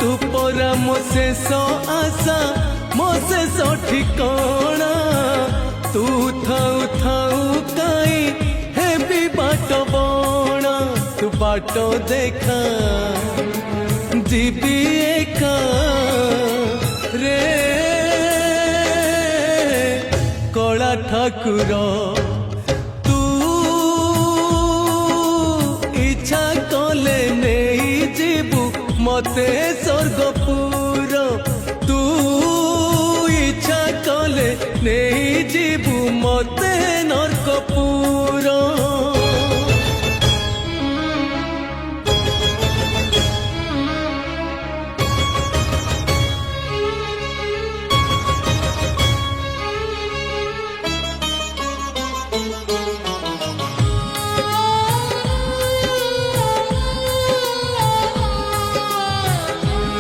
तू परा मो शेष आशा मो शेष ठिकाना तू थाऊ थाऊ काई हे भी बाट बणा तू बाट देखा जीवी एका रे कला ठाकुर तू इच्छा कले नहीं जीवु मते स्वर्गपुर तू इच्छा कले नहीं जीवु मते